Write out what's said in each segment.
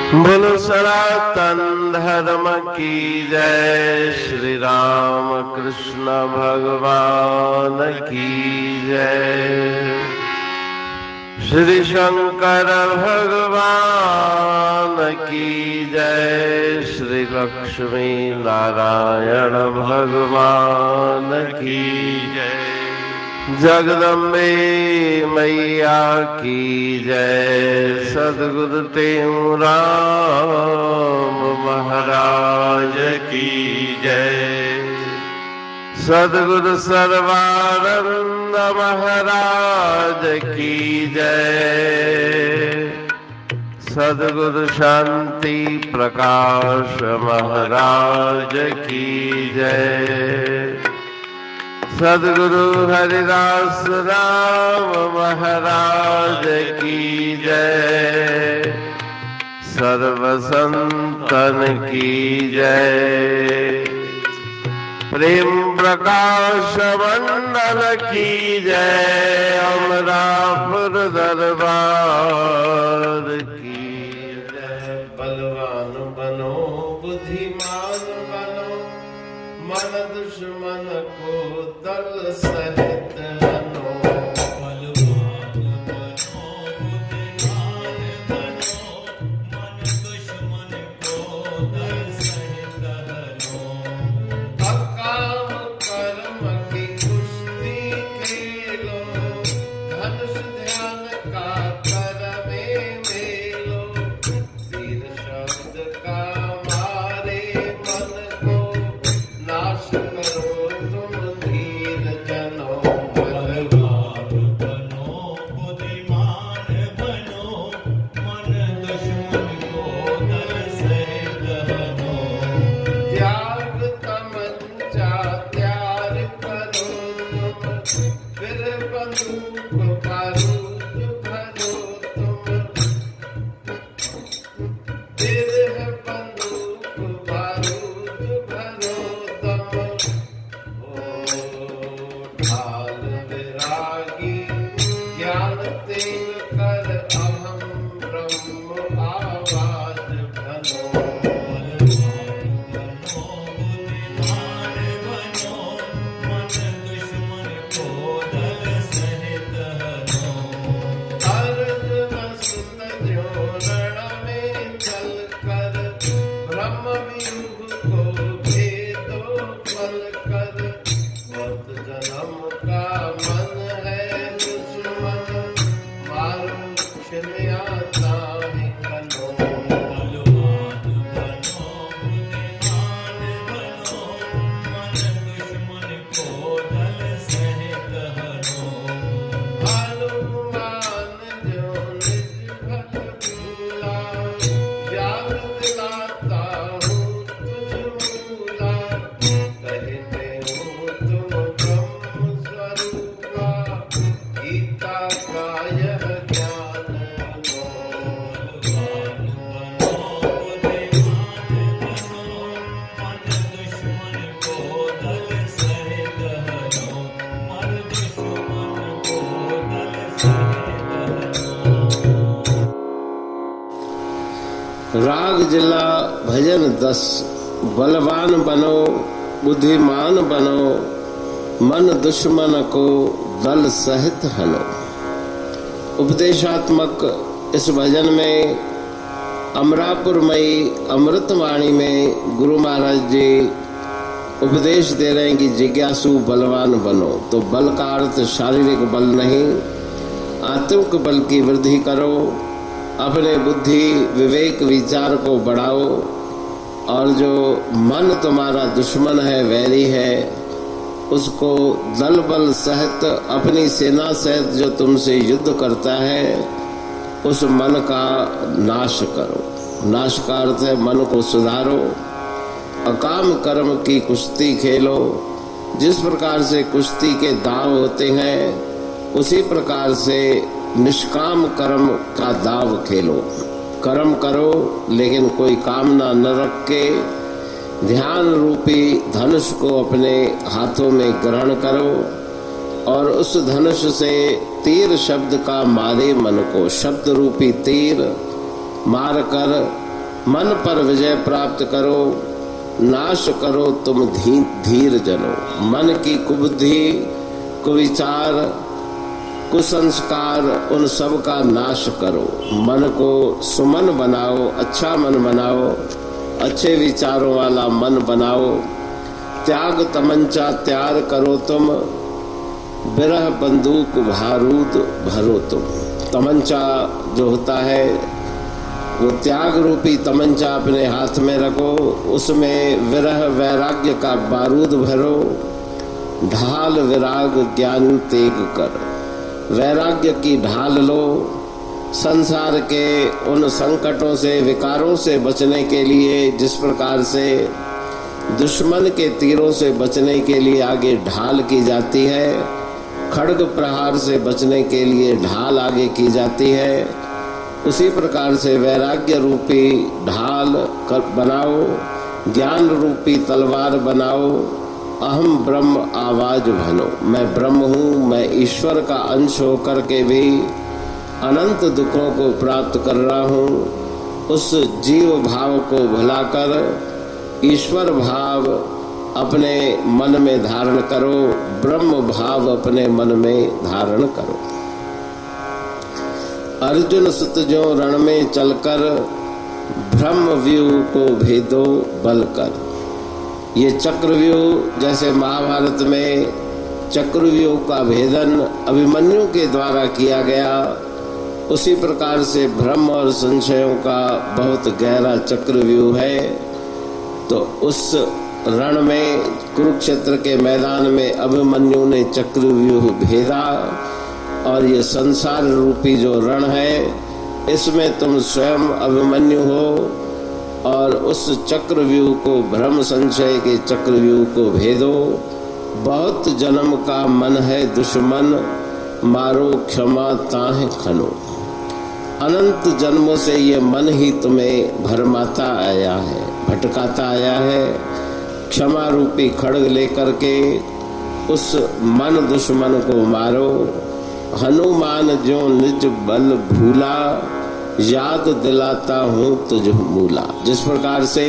बोलो सनातन धर्म की जय। श्री राम कृष्ण भगवान की जय। श्री शंकर भगवान की जय। श्री लक्ष्मी नारायण भगवान की जय। जगदम्बे मैया की जय। सद्गुरु राम महाराज की जय। सद्गुरु सर्वानंद महाराज की जय। सद्गुरु शांति प्रकाश महाराज की जय। सद्गुरु हरिदास राम महाराज की जय। सर्व संतन की जय। प्रेम प्रकाश मंडल की जय। अमरापुर दरबार की जय। बलवान बनो बुद्धिमान बनो मन दुश्मन को दल सहित हनो। बलवान बनो बुद्धिमान बनो मन दुश्मन को दल सहित हनो। अकाम कर्म की कुश्ती खेलो धनुष ध्यान का कर में मेलो। तीर शब्द का मारे मन को नाश करो तुम धीर जनो। बलवान बनो बुद्धिमान बनो मन दुश्मन को दल सहित हनो। त्याग तमंचा त्याग करो तुम फिर बंदूक बारूद भरो तुम। फिर बंदूक बारूद भरो तुम। ओ ढाल विरागी ज्ञान तेल कर अहम ब्रह्म आवाज बनो। बलवान बनो बुद्धिमान बनो मन दुश्मन को दल सहित हनो। अर्जुन सुत जो रण में चल कर ब्रह्म व्यूह को भेदो फल कर। बहुत जन्म का मन है दुश्मन मारो क्षमया ताहि कनो। बलवान बनो बुद्धिमान बनो मन दुश्मन को दल सहित हनो। हनुमान जो निज भक्त भूला ज्ञान दिलाता हूँ तुझ मूला। कहते हो तुम ब्रह्म स्वरूपा गीता का यह ज्ञान लो। बलवान बनो बुद्धिमान बनो मन दुश्मन को दल सहित हनो। मन दुश्मन को दल सहित हनो। राग जिला भजन 10। बलवान बनो बुद्धिमान बनो मन दुश्मन को दल सहित हनो। उपदेशात्मक इस भजन में अमरापुरमयी अमृतवाणी में गुरु महाराज जी उपदेश दे रहे हैं कि जिज्ञासु बलवान बनो। तो बल का अर्थ शारीरिक बल नहीं, आत्मिक बल की वृद्धि करो। अपने बुद्धि विवेक विचार को बढ़ाओ और जो मन तुम्हारा दुश्मन है वैरी है उसको दल बल सहित अपनी सेना सहित जो तुमसे युद्ध करता है उस मन का नाश करो। नाश का अर्थ है मन को सुधारो। अकाम कर्म की कुश्ती खेलो। जिस प्रकार से कुश्ती के दाव होते हैं उसी प्रकार से निष्काम कर्म का दाव खेलो। कर्म करो लेकिन कोई कामना न रख के ध्यान रूपी धनुष को अपने हाथों में ग्रहण करो और उस धनुष से तीर शब्द का मारे मन को। शब्द रूपी तीर मार कर मन पर विजय प्राप्त करो, नाश करो तुम धीर जनो। मन की कुबुद्धि, कुविचार, कुसंस्कार, उन सब का नाश करो। मन को सुमन बनाओ, अच्छा मन बनाओ, अच्छे विचारों वाला मन बनाओ। त्याग तमंचा त्याग करो तुम, बिरह बंदूक बारूद भरो तुम। तमंचा जो होता है वो त्याग रूपी तमंचा अपने हाथ में रखो, उसमें विरह वैराग्य का बारूद भरो। ढाल विराग ज्ञान तेग कर, वैराग्य की ढाल लो। संसार के उन संकटों से, विकारों से बचने के लिए जिस प्रकार से दुश्मन के तीरों से बचने के लिए आगे ढाल की जाती है, खड्ग प्रहार से बचने के लिए ढाल आगे की जाती है, उसी प्रकार से वैराग्य रूपी ढाल बनाओ, ज्ञान रूपी तलवार बनाओ। अहम ब्रह्म आवाज भनो, मैं ब्रह्म हूँ, मैं ईश्वर का अंश होकर के भी अनंत दुखों को प्राप्त कर रहा हूँ। उस जीव भाव को भुलाकर ईश्वर भाव अपने मन में धारण करो, ब्रह्म भाव अपने मन में धारण करो। अर्जुन सुत जो रण में चलकर, ब्रह्म व्यूह को भेदो बल कर। ये चक्रव्यूह, जैसे महाभारत में चक्रव्यूह का भेदन अभिमन्यु के द्वारा किया गया, उसी प्रकार से भ्रम और संशयों का बहुत गहरा चक्रव्यूह है। तो उस रण में, कुरुक्षेत्र के मैदान में अभिमन्यु ने चक्रव्यूह भेदा, और ये संसार रूपी जो रण है इसमें तुम स्वयं अभिमन्यु हो, और उस चक्रव्यूह को, भ्रम संशय के चक्रव्यूह को भेदो। बहुत जन्म का मन है दुश्मन, मारो क्षमा ताह खनो। अनंत जन्मों से ये मन ही तुम्हें भरमाता आया है, भटकाता आया है। क्षमा रूपी खड्ग लेकर के उस मन दुश्मन को मारो। हनुमान जो निज बल भूला, याद दिलाता हूँ तुझ मूला। जिस प्रकार से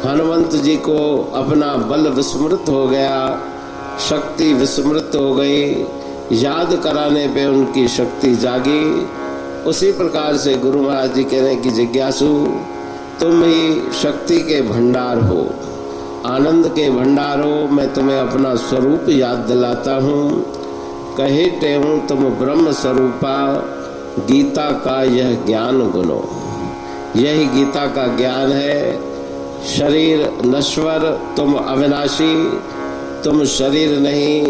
हनुमंत जी को अपना बल विस्मृत हो गया, शक्ति विस्मृत हो गई, याद कराने पे उनकी शक्ति जागी, उसी प्रकार से गुरु महाराज जी कहने की जिज्ञासु, तुम ही शक्ति के भंडार हो, आनंद के भंडार हो। मैं तुम्हें अपना स्वरूप याद दिलाता हूँ। कहे तेहूँ तुम ब्रह्म स्वरूपा, गीता का यह ज्ञान गुनो। यही गीता का ज्ञान है। शरीर नश्वर, तुम अविनाशी, तुम शरीर नहीं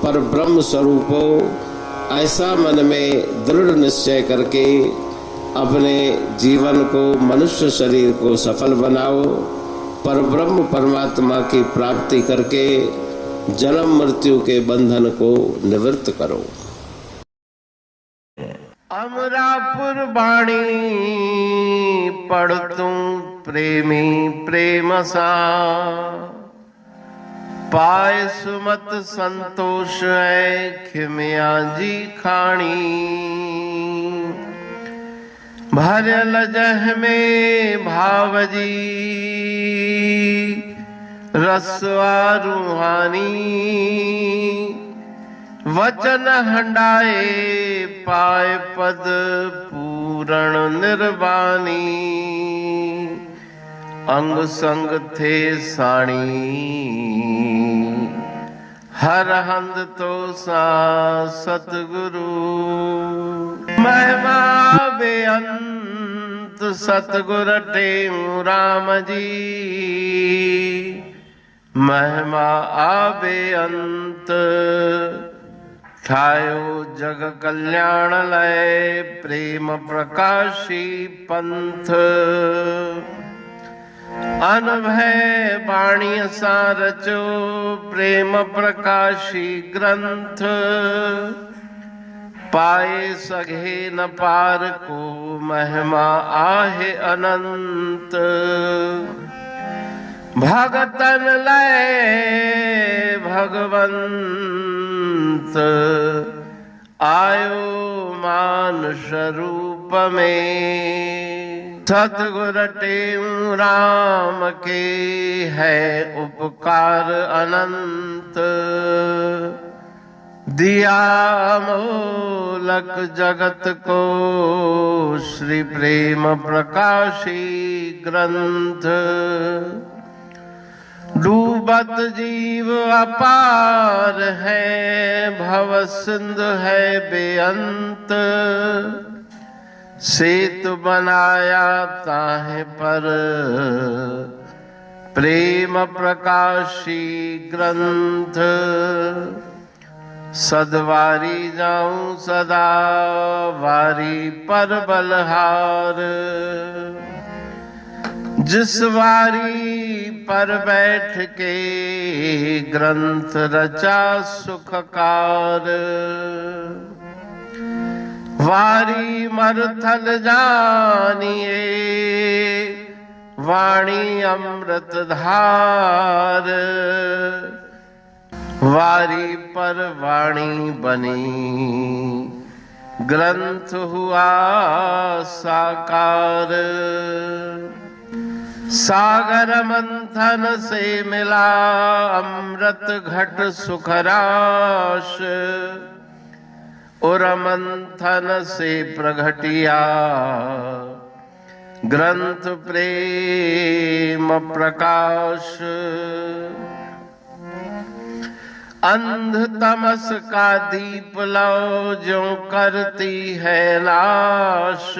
पर ब्रह्म स्वरूप हो। ऐसा मन में दृढ़ निश्चय करके अपने जीवन को, मनुष्य शरीर को सफल बनाओ। पर ब्रह्म परमात्मा की प्राप्ति करके जन्म मृत्यु के बंधन को निवृत्त करो। अमरापुर बाणी पढ़ तुम प्रेमी प्रेम सा, पाए सुमत संतोष है खिमिया जी खाणी। भरल जह में भावजी रसवा रूहानी, वचन हंडाए पाए पद पूरण निर्वाणी। अंग संग थे साणी हर हंद तो सा सतगुरु। महिमा बेअंत सतगुर टेऊ राम जी, महिमा आबे अंत ठायो जग कल्याण लय प्रेम प्रकाशी पंथ। अनभय बाणी सारचो प्रेम प्रकाशी ग्रंथ। पाए सघे न पार को महिमा आहे अनंत। भगतन लय भगवंत आयो मानुष रूप में। सतगुर टेऊ राम के है उपकार अनंत, दिया मूलक जगत को श्री प्रेम प्रकाशी ग्रंथ। डूबत जीव अपार है, भव सिंधु है बेअंत, सेतु बनाया ताहे पर प्रेम प्रकाशी ग्रंथ। सदवारी जाऊं सदा वारी पर बलहार, जिस वारी पर बैठ के ग्रंथ रचा सुखकार। वारी मरथल जानिए वाणी अमृत धार, वारी पर वाणी बनी ग्रंथ हुआ साकार। सागर मंथन से मिला अमृत घट सुखराश, और मंथन से प्रगटिया ग्रंथ प्रेम प्रकाश। अंध तमस का दीप लो जो करती है नाश,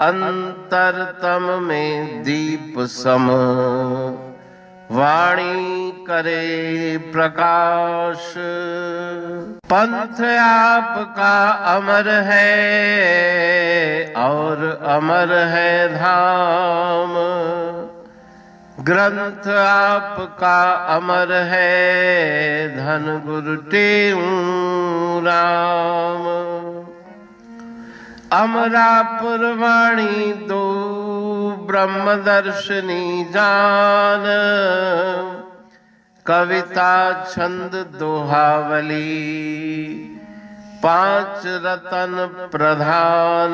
अंतरतम में दीप सम वाणी करे प्रकाश। पंथ आपका अमर है और अमर है धाम, ग्रंथ आपका अमर है धन गुरु टेऊ राम। अमरापुर वाणी दो ब्रह्मदर्शनी जान, कविता छंद दोहावली पांच रतन प्रधान।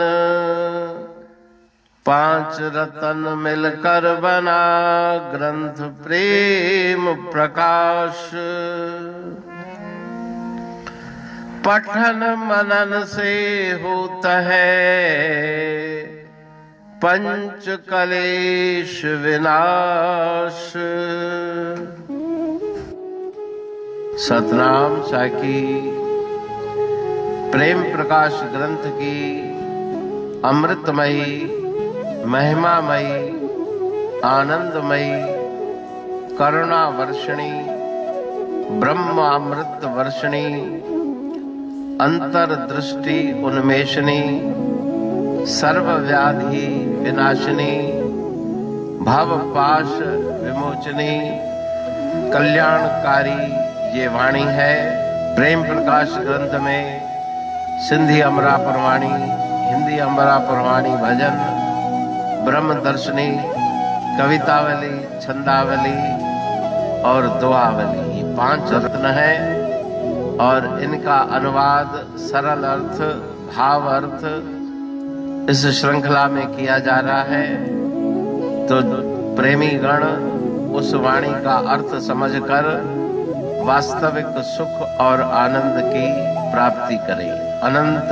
पांच रतन मिलकर बना ग्रंथ प्रेम प्रकाश। पठन मनन से होता है पंच कलेश विनाश। सतनाम साकी प्रेम प्रकाश ग्रंथ की अमृतमयी महिमामयी आनंदमयी करुणा वर्षिणी ब्रह्मामृत वर्षिणी अंतर्दृष्टि उन्मेषणी सर्वव्याधि विनाशिनी भव पाश विमोचनी कल्याणकारी ये वाणी है। प्रेम प्रकाश ग्रंथ में सिंधी अमरापुर वाणी, हिंदी अमरापुर वाणी भजन, ब्रह्म दर्शनी, कवितावली, छंदावली और दुआवली, ये पांच रत्न है और इनका अनुवाद सरल अर्थ भाव अर्थ इस श्रृंखला में किया जा रहा है। तो प्रेमी गण उस वाणी का अर्थ समझकर वास्तविक सुख और आनंद की प्राप्ति करें। अनंत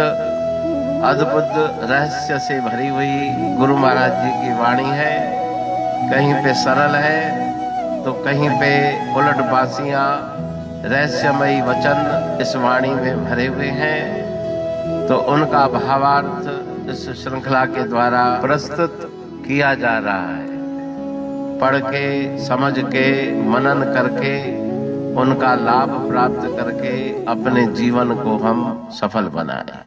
अद्भुत रहस्य से भरी हुई गुरु महाराज जी की वाणी है। कहीं पे सरल है तो कहीं पे उलट बासियां रहस्यमयी वचन इस वाणी में भरे हुए हैं। तो उनका भावार्थ इस श्रृंखला के द्वारा प्रस्तुत किया जा रहा है। पढ़ के समझ के मनन करके उनका लाभ प्राप्त करके अपने जीवन को हम सफल बनाएं।